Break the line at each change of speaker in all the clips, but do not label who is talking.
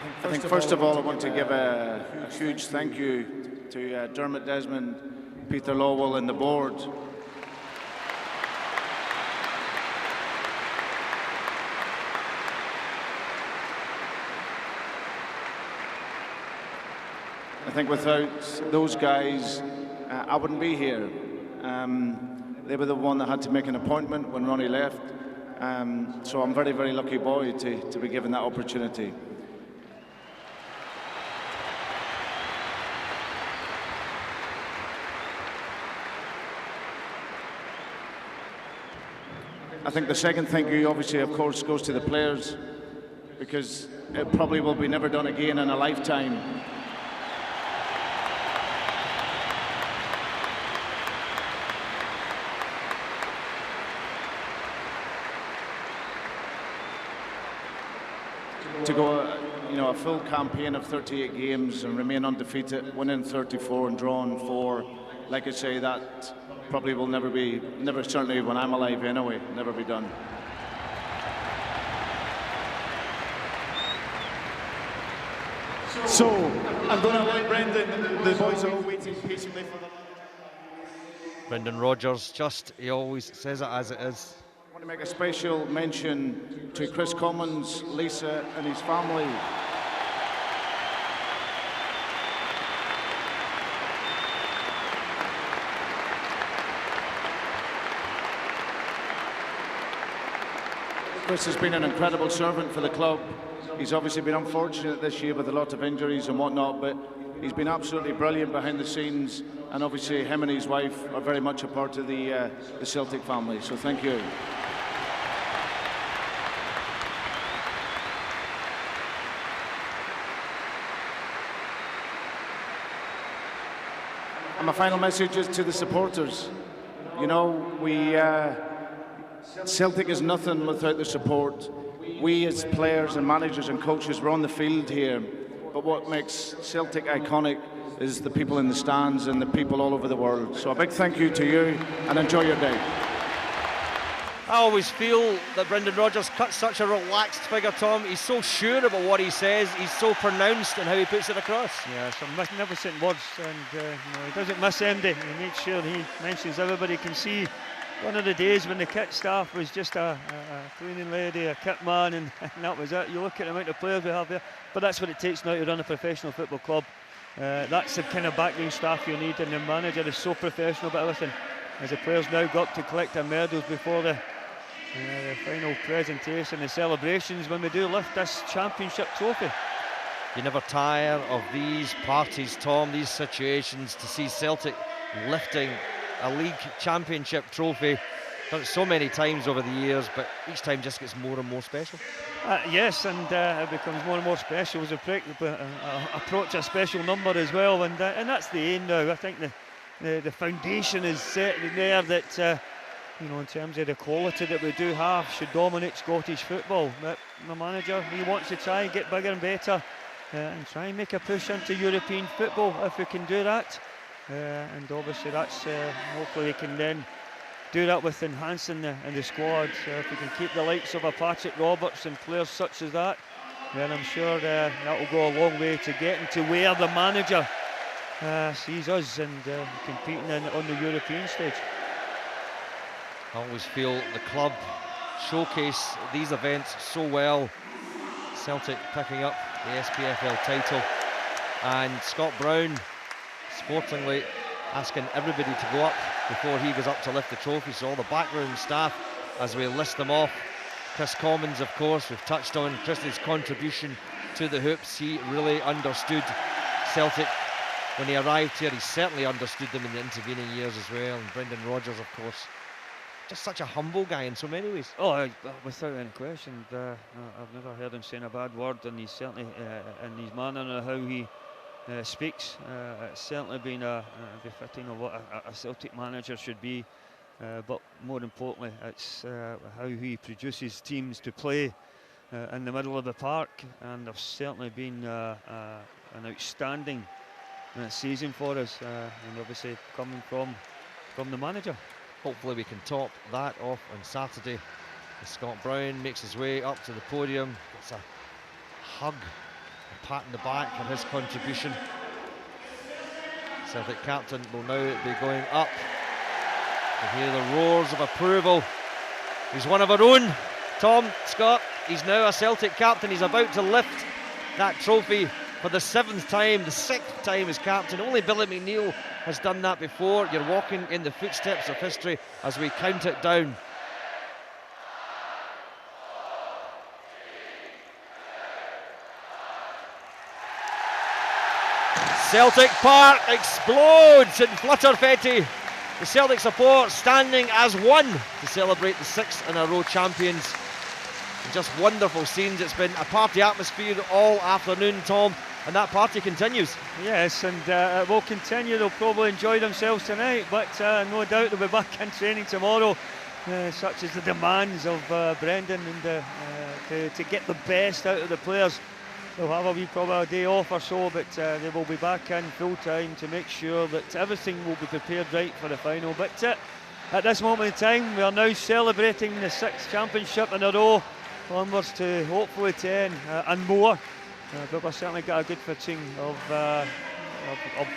I think first of all I want to give a huge thank you to Dermot Desmond, Peter Lowell and the board. I think without those guys, I wouldn't be here. They were the one that had to make an appointment when Ronnie left. So I'm very, very lucky boy to be given that opportunity. I think the second thank you, obviously, of course, goes to the players, because it probably will be never done again in a lifetime. To go, a full campaign of 38 games and remain undefeated, winning 34 and drawing 4, like I say, that probably will never, certainly when I'm alive anyway, never be done.
So, I'm going to allow Brendan, the boys are all waiting patiently for them.
Brendan Rodgers, he always says it as it is.
I want to make a special mention to Chris Commons, Lisa and his family. Chris has been an incredible servant for the club. He's obviously been unfortunate this year with a lot of injuries and whatnot, but he's been absolutely brilliant behind the scenes, and obviously him and his wife are very much a part of the Celtic family, so thank you. And my final message is to the supporters. Celtic is nothing without the support. We as players and managers and coaches, we're on the field here, but what makes Celtic iconic is the people in the stands and the people all over the world. So a big thank you to you, and enjoy your day.
I always feel that Brendan Rodgers cuts such a relaxed figure, Tom. He's so sure about what he says. He's so pronounced in how he puts it across.
Yeah, some magnificent words, and he doesn't miss Andy. He makes sure he mentions everybody can see. One of the days when the kit staff was just a cleaning lady, a kit man, and that was it. You look at the amount of players we have there, but that's what it takes now to run a professional football club. That's the kind of backroom staff you need, and the manager is so professional about everything. As the players now go up to collect their medals before the final presentation, the celebrations when we do lift this championship trophy.
You never tire of these parties, Tom, these situations, to see Celtic lifting a league championship trophy. Done it so many times over the years, but each time just gets more and more special.
Yes, and it becomes more and more special as we approach a special number as well, and that's the aim now. I think the foundation is set there that in terms of the quality that we do have should dominate Scottish football. But the manager, he wants to try and get bigger and better and try and make a push into European football if we can do that. And obviously that's hopefully we can then do that with enhancing the squad. If we can keep the likes of a Patrick Roberts and players such as that, then I'm sure that will go a long way to getting to where the manager sees us and competing on the European stage.
I always feel the club showcase these events so well. Celtic picking up the SPFL title, and Scott Brown sportingly asking everybody to go up before he goes up to lift the trophy. So all the backroom staff, as we list them off, Chris Commons, of course, we've touched on Chris's contribution to the hoops. He really understood Celtic when he arrived here. He certainly understood them in the intervening years as well. And Brendan Rodgers, of course, just such a humble guy in so many ways.
Oh, without any question. I've never heard him saying a bad word, and he's certainly in his manner and how he speaks. It's certainly been a befitting of what a Celtic manager should be, but more importantly, it's how he produces teams to play in the middle of the park, and there's certainly been an outstanding season for us, and obviously coming from the manager.
Hopefully we can top that off on Saturday as Scott Brown makes his way up to the podium. It's a hug, pat in the back for his contribution. Celtic captain will now be going up to hear the roars of approval. He's one of our own, Tom, Scott. He's now a Celtic captain. He's about to lift that trophy for the 7th time, the 6th time as captain. Only Billy McNeil has done that before. You're walking in the footsteps of history as we count it down. Celtic Park explodes in flutterfetti. The Celtic support standing as one to celebrate the 6th in a row champions. Just wonderful scenes. It's been a party atmosphere all afternoon, Tom, and that party continues. Yes, and it will continue. They'll probably enjoy themselves tonight, but no doubt they'll be back in training tomorrow, such as the demands of Brendan, and to get the best out of the players. They'll have probably a day off or so, but they will be back in full time to make sure that everything will be prepared right for the final. But at this moment in time, we are now celebrating the 6th championship in a row, onwards to hopefully 10 and more. But we've certainly got a good footing of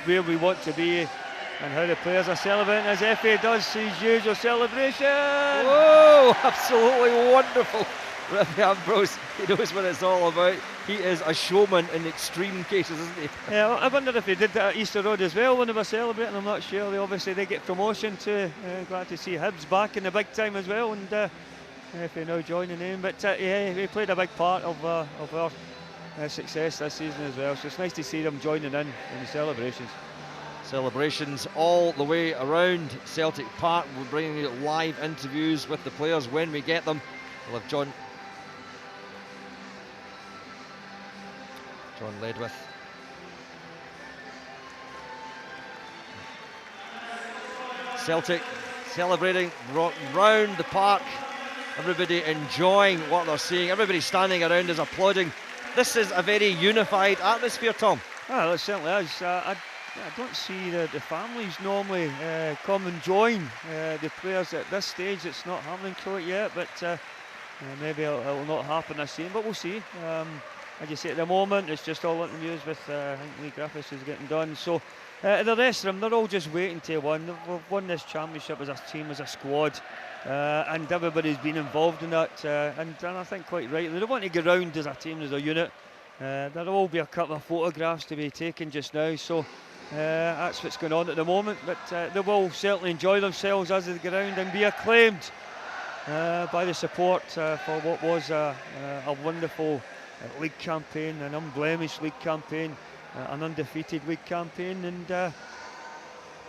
where we want to be and how the players are celebrating as FA does his usual celebration. Whoa, absolutely wonderful. Ricky Ambrose, he knows what it's all about. He is a showman in extreme cases, isn't he? Yeah, I wonder if he did that at Easter Road as well when they were celebrating. I'm not sure. They get promotion to. Glad to see Hibs back in the big time as well, and if they now joining in. But yeah, he played a big part of our success this season as well. So it's nice to see them joining in the celebrations. Celebrations all the way around Celtic Park. We're bringing you live interviews with the players when we get them. We'll have John Ledwith. Celtic celebrating round the park. Everybody enjoying what they're seeing. Everybody standing around is applauding. This is a very unified atmosphere, Tom. Well, it certainly is. I don't see the families normally come and join the players at this stage. It's not happening quite yet, but maybe it will not happen this season, but we'll see. As you say, at the moment, it's just all interviews with, I think Lee Griffiths is getting done. So the rest of them, they're all just waiting to win. We've won this championship as a team, as a squad, and everybody's been involved in that. And I think quite rightly, they want to get round as a team, as a unit. There'll all be a couple of photographs to be taken just now. So that's what's going on at the moment. But they will certainly enjoy themselves as they get round and be acclaimed by the support for what was a wonderful league campaign, an unblemished league campaign, an undefeated league campaign, and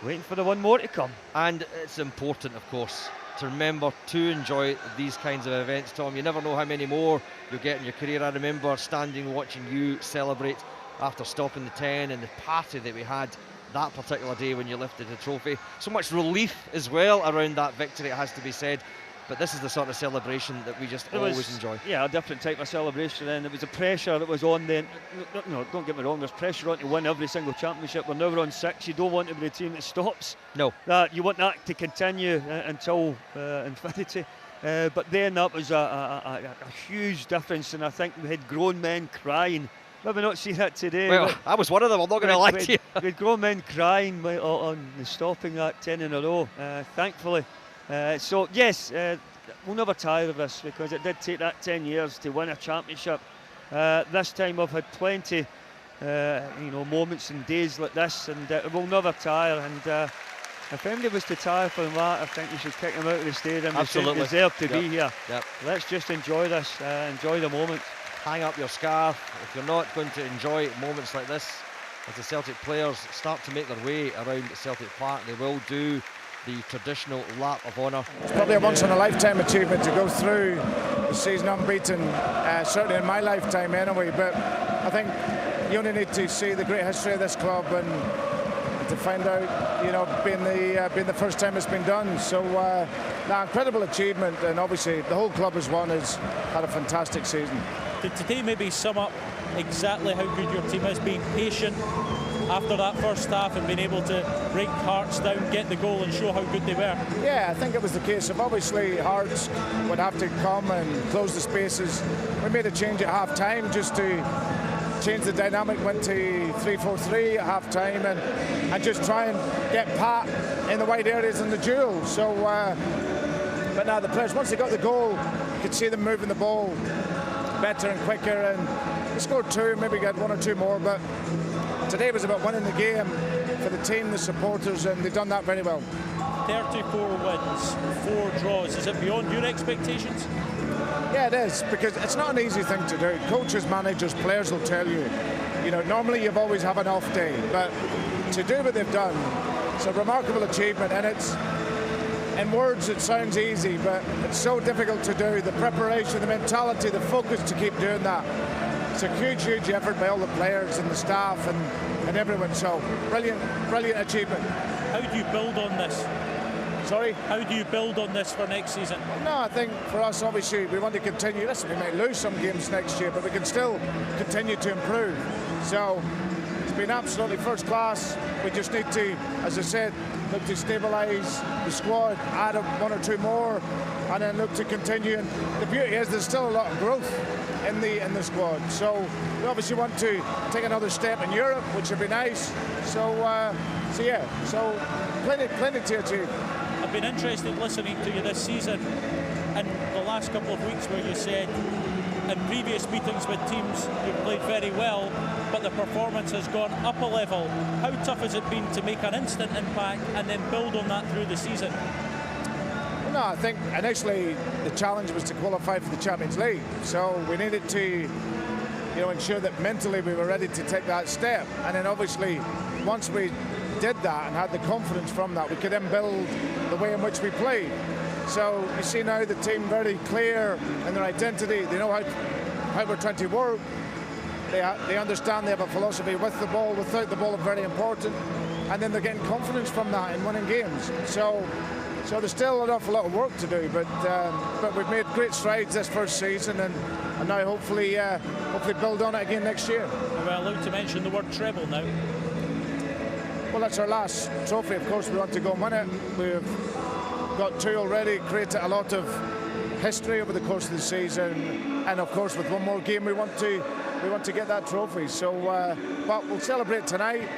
waiting for the one more to come. And it's important, of course, to remember to enjoy these kinds of events, Tom. You never know how many more you'll get in your career. I remember standing watching you celebrate after stopping the 10 and the party that we had that particular day when you lifted the trophy. So much relief as well around that victory, it has to be said. But this is the sort of celebration that we just always enjoy. Yeah, a different type of celebration, and it was the pressure that was on then. No, don't get me wrong, there's pressure on to win every single championship. We're now on 6. You don't want to be the team that stops. No. You want that to continue until infinity. But then that was a huge difference, and I think we had grown men crying. Maybe not see that today. Well, I was one of them, I'm not going to lie to you. We had grown men crying on stopping that 10 in a row, thankfully. So yes, we'll never tire of this, because it did take that 10 years to win a championship. This time we've had plenty moments and days like this, and we'll never tire. And if anybody was to tire from that, I think you should kick them out of the stadium. Absolutely. They deserve to be here. Yep. Let's just enjoy this, enjoy the moment. Hang up your scarf if you're not going to enjoy moments like this. As the Celtic players start to make their way around Celtic Park, they will do the traditional lap of honour.
It's probably a once-in-a-lifetime achievement to go through the season unbeaten, certainly in my lifetime anyway, but I think you only need to see the great history of this club and to find out, being the first time it's been done. So, incredible achievement, and obviously the whole club has won, has had a fantastic season.
Did today maybe sum up exactly how good your team is, being patient after that first half and being able to break Hearts down, get the goal and show how good they were?
Yeah, I think it was the case of obviously Hearts would have to come and close the spaces. We made a change at half-time just to changed the dynamic, went to 3-4-3 at half time, and just try and get Pat in the wide areas and the duels. So, but now the players, once they got the goal, you could see them moving the ball better and quicker, and they scored 2, maybe get 1 or 2 more, but today was about winning the game for the team, the supporters, and they've done that very well.
34 wins, 4 draws. Is it beyond your expectations?
Yeah, it is, because it's not an easy thing to do. Coaches, managers, players will tell you, normally you've always have an off day, but to do what they've done, it's a remarkable achievement, and it's, in words it sounds easy, but it's so difficult to do. The preparation, the mentality, the focus to keep doing that. It's a huge effort by all the players and the staff and everyone, so brilliant achievement.
How do you build on this?
Sorry?
How do you build on this for next season?
No, I think for us, obviously, we want to continue. Listen, we might lose some games next year, but we can still continue to improve. So it's been absolutely first class. We just need to, as I said, look to stabilise the squad, add 1 or 2 more, and then look to continue. And the beauty is there's still a lot of growth in the squad. So we obviously want to take another step in Europe, which would be nice. So plenty to achieve.
I've been interested listening to you this season and the last couple of weeks where you said in previous meetings with teams you played very well, but the performance has gone up a level. How tough has it been to make an instant impact and then build on that through the season?
No, I think initially the challenge was to qualify for the Champions League. So we needed to ensure that mentally we were ready to take that step. And then obviously once we did that and had the confidence from that, we could then build the way in which we played. So you see now the team very clear in their identity. They know how we're trying to work. They understand, they have a philosophy with the ball, without the ball, very important. And then they're getting confidence from that in winning games. So there's still an awful lot of work to do, but we've made great strides this first season, and now hopefully build on it again next year.
Are we allowed to mention the word treble now?
Well, that's our last trophy. Of course, we want to go and win it. We've got 2 already, created a lot of history over the course of the season, and of course, with 1 more game, we want to get that trophy. So, but we'll celebrate tonight,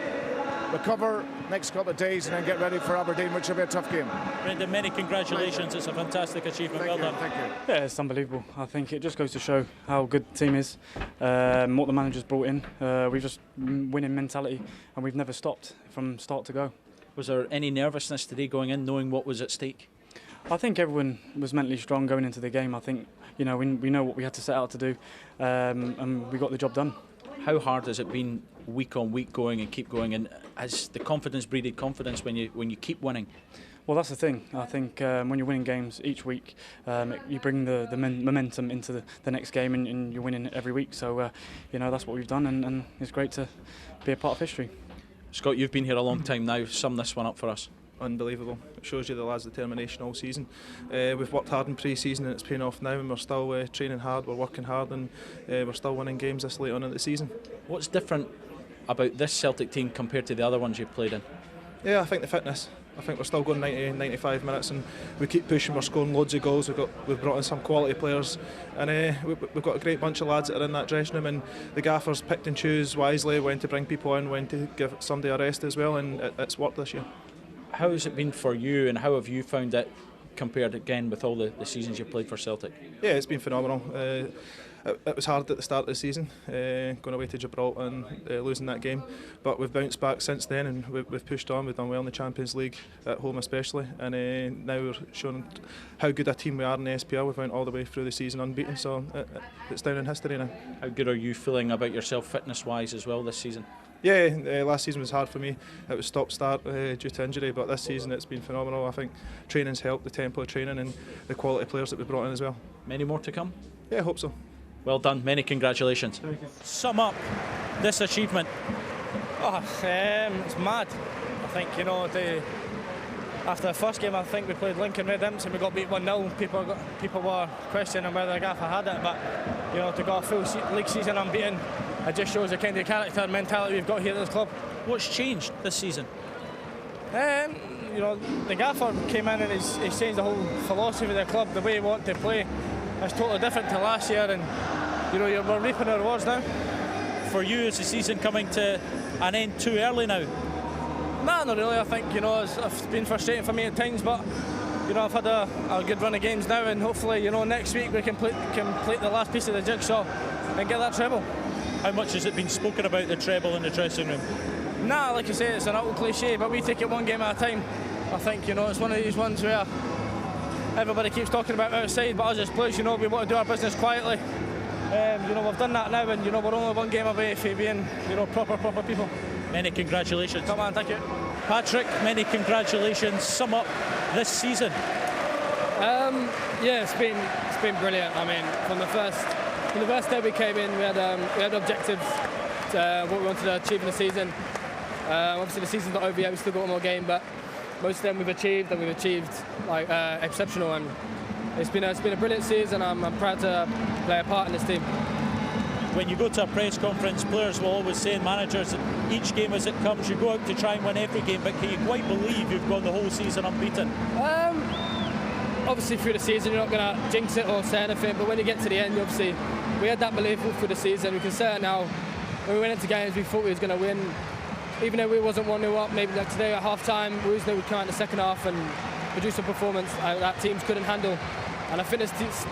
recover next couple of days, and then get ready for Aberdeen, which will be a tough game.
Brendan, many congratulations. It's a fantastic achievement. Well done.
Thank you.
Yeah, it's unbelievable. I think it just goes to show how good the team is, what the manager's brought in. We've just winning mentality, and we've never stopped from start to go.
Was there any nervousness today going in, knowing what was at stake?
I think everyone was mentally strong going into the game. I think we know what we had to set out to do, and we got the job done.
How hard has it been week on week going and keep going, and has the confidence breeded confidence when you keep winning?
Well, that's the thing. I think when you're winning games each week, you bring the momentum into the next game, and you're winning every week. So that's what we've done, and it's great to be a part of history.
Scott, you've been here a long time now. Sum this one up for us.
Unbelievable. It shows you the lads' determination all season. We've worked hard in pre-season and it's paying off now, and we're still training hard, we're working hard, and we're still winning games this late on in the season.
What's different about this Celtic team compared to the other ones you've played in?
Yeah, I think the fitness. I think we're still going 90, 95 minutes, and we keep pushing. We're scoring loads of goals. We've brought in some quality players, and we've got a great bunch of lads that are in that dressing room. And the gaffers picked and choose wisely when to bring people in, when to give somebody a rest as well, and it's worked this year.
How has it been for you, and how have you found it compared again with all the seasons you've played for Celtic?
Yeah, it's been phenomenal. It was hard at the start of the season, going away to Gibraltar and losing that game, but we've bounced back since then, and we've pushed on. We've done well in the Champions League at home especially, and now we're showing how good a team we are in the SPL. We've went all the way through the season unbeaten, so it's down in history now.
How good are you feeling about yourself fitness wise as well this season?
Yeah, last season was hard for me. It was stop-start due to injury, but this season it's been phenomenal. I think training's helped, the tempo of training and the quality players that we've brought in as well.
Many more to come?
Yeah, I hope so.
Well done, many congratulations. Sum up this achievement.
It's mad. I think, after the first game, I think we played Lincoln Red Imps and we got beat 1-0. People were questioning whether the gaffer had it, but to go a full league season unbeaten, it just shows the kind of character and mentality we've got here at this club.
What's changed this season?
The gaffer came in and he's changed the whole philosophy of the club, the way we want to play. It's totally different to last year, and we're reaping our rewards now.
for you? Is the season coming to an end too early now?
Nah, not really. I think, you know, it's been frustrating for me at times, but, you know, I've had a good run of games now, and hopefully, you know, next week we can complete the last piece of the jigsaw and get that treble.
How much has it been spoken about, the treble in the dressing room?
Nah, like you say, it's an old cliche, but we take it one game at a time. I think, you know, it's one of these ones where everybody keeps talking about outside, but us as players, you know, we want to do our business quietly. You know, we've done that now, and, you know, we're only one game away from being, you know, proper people.
Many congratulations.
Come on, thank you.
Patrick, many congratulations. Sum up this season.
Yeah, it's been brilliant. I mean, from the first day we came in, we had objectives to what we wanted to achieve in the season. Obviously, the season's not over yet. We've still got one more game, but most of them we've achieved, and we've achieved like exceptional. And it's been a brilliant season. I'm proud to play a part in this team.
When you go to a press conference, players will always say, and managers, each game as it comes, you go out to try and win every game, but can you quite believe you've gone the whole season unbeaten?
Obviously, through the season, you're not going to jinx it or say anything, but when you get to the end, obviously, we had that belief through the season. We can say it now. When we went into games, we thought we was going to win. Even though we wasn't 1-0 up, maybe like today at half-time, we always knew we'd come out in the second half and produce a performance that teams couldn't handle. And I think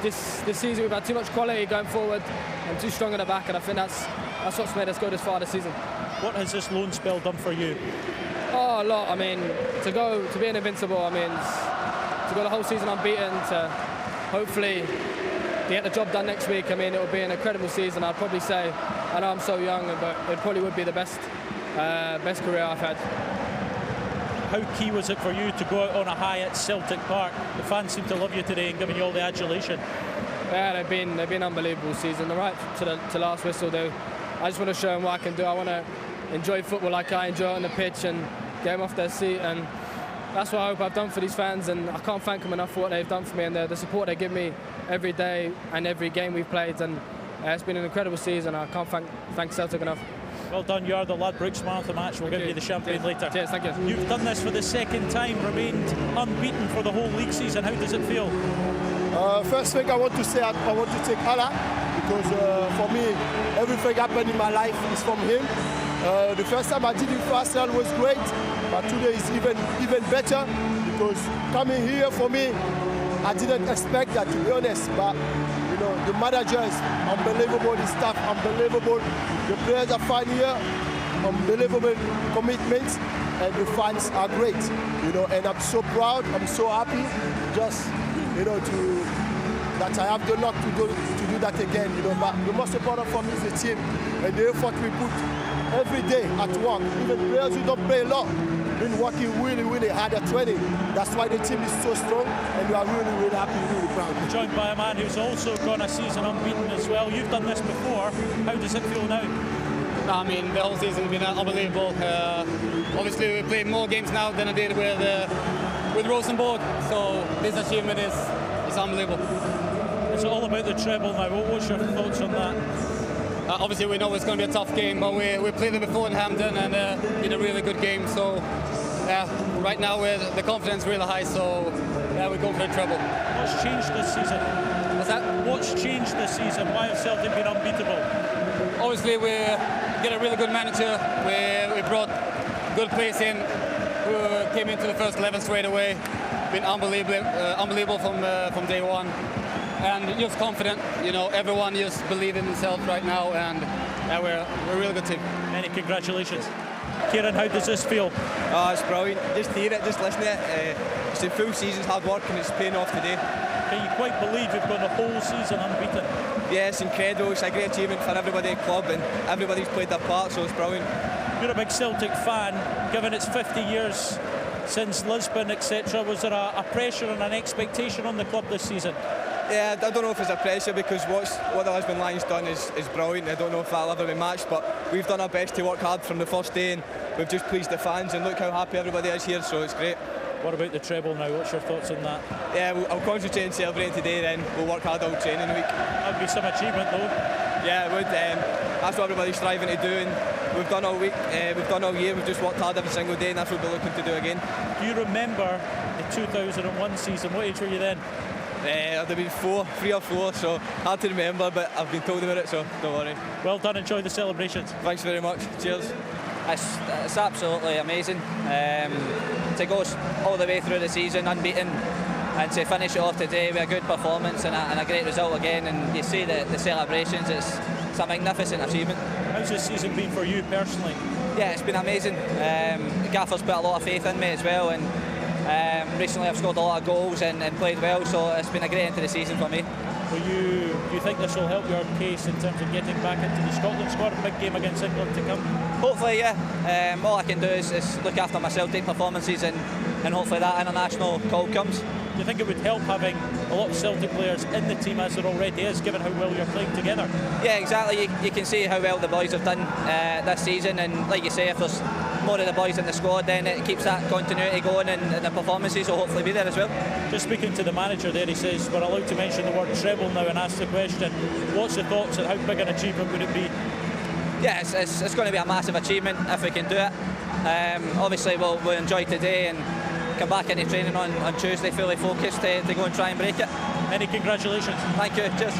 this season we've had too much quality going forward and too strong in the back, and I think that's what's made us go this far this season.
What has this loan spell done for you?
Oh, a lot. I mean, to be an invincible, I mean, to go the whole season unbeaten, to hopefully get the job done next week. I mean, it will be an incredible season. I'd probably say, I know I'm so young, but it probably would be the best career I've had.
How key was it for you to go out on a high at Celtic Park? The fans seem to love you today and giving you all the adulation.
Yeah, they've been unbelievable season. They're right to last whistle, though. I just want to show them what I can do. I want to enjoy football like I enjoy it on the pitch and get them off their seat. And that's what I hope I've done for these fans. And I can't thank them enough for what they've done for me and the support they give me every day and every game we've played. And it's been an incredible season. I can't thank Celtic enough.
Well done, you are the Ladbrokes man of the match. We'll give you the champagne later.
Cheers, thank you.
You've done this for the second time, remained unbeaten for the whole league season. How does it feel?
First thing I want to say, I want to thank Allah, because for me, everything happened in my life is from him. The first time I did it for Arsenal was great, but today is even better, because coming here for me, I didn't expect that, to be honest, but you know, the manager is unbelievable, the staff unbelievable, the players are fine here, unbelievable commitment, and the fans are great, you know, and I'm so proud, I'm so happy, just, you know, that I have the luck to do that again, you know, but the most important for me is the team, and the effort we put every day at work, even players who don't play a lot, been working really hard at training. That's why the team is so strong, and we are really happy, really proud.
Joined by a man who's also gone a season unbeaten as well. You've done this before. How does it feel now?
I mean, the whole season's been unbelievable. Obviously, we play more games now than I did with Rosenborg, so this achievement is unbelievable.
It's all about the treble now. What's your thoughts on that?
Obviously, we know it's going to be a tough game, but we played them before in Hampden and did a really good game. So, right now the confidence is really high. So, we're going for the treble.
What's changed this season?
What's that?
What's changed this season? Why have Celtic been unbeatable?
Obviously, we get a really good manager. We brought good players in who came into the first 11 straight away. Been unbelievable from day one. And just confident, you know, everyone just believe in themselves right now, and we're a really good team.
Many congratulations. Kieran, how does this feel?
Oh, it's brilliant. Just to hear it, just listen to it. It's a full season's hard work and it's paying off today.
Can you quite believe you've gone the whole season unbeaten?
Yeah, it's incredible. It's a great achievement for everybody at the club, and everybody's played their part, so it's brilliant.
You're a big Celtic fan, given it's 50 years since Lisbon, etc. Was there a pressure and an expectation on the club this season?
Yeah, I don't know if it's a pressure, because what the Lisbon Lions done is brilliant. I don't know if that'll ever be matched, but we've done our best to work hard from the first day, and we've just pleased the fans, and look how happy everybody is here, so it's great.
What about the treble now? What's your thoughts on that?
Yeah, I'll concentrate and celebrate today, then we'll work hard all training week.
That would be some achievement though.
Yeah, it would. That's what everybody's striving to do, and we've done all week, we've done all year, we've just worked hard every single day, and that's what we're looking to do again.
Do you remember the 2001 season? What age were you then?
There've been 3 or 4, so hard to remember, but I've been told about it, so don't worry.
Well done, enjoy the celebrations.
Thanks very much, cheers.
It's absolutely amazing to go all the way through the season unbeaten and to finish it off today with a good performance and a great result again, and you see the celebrations, it's a magnificent achievement.
How's this season been for you personally?
Yeah, it's been amazing. The gaffer's put a lot of faith in me as well, and recently I've scored a lot of goals and played well, so it's been a great end to the season for me.
Do you think this will help your case in terms of getting back into the Scotland squad, a big game against England to come?
Hopefully, yeah. All I can do is look after my Celtic performances and hopefully that international call comes.
Do you think it would help having a lot of Celtic players in the team as there already is, given how well you're playing together?
Yeah, exactly. You can see how well the boys have done this season, and like you say, if there's more of the boys in the squad, then it keeps that continuity going, and the performances will hopefully be there as well.
Just speaking to the manager there, he says we're allowed to mention the word treble now and ask the question, what's the thoughts and how big an achievement would it be?
Yeah, it's going to be a massive achievement if we can do it. Obviously we'll enjoy today and come back into training on Tuesday fully focused to go and try and break it.
Many congratulations.
Thank you, cheers.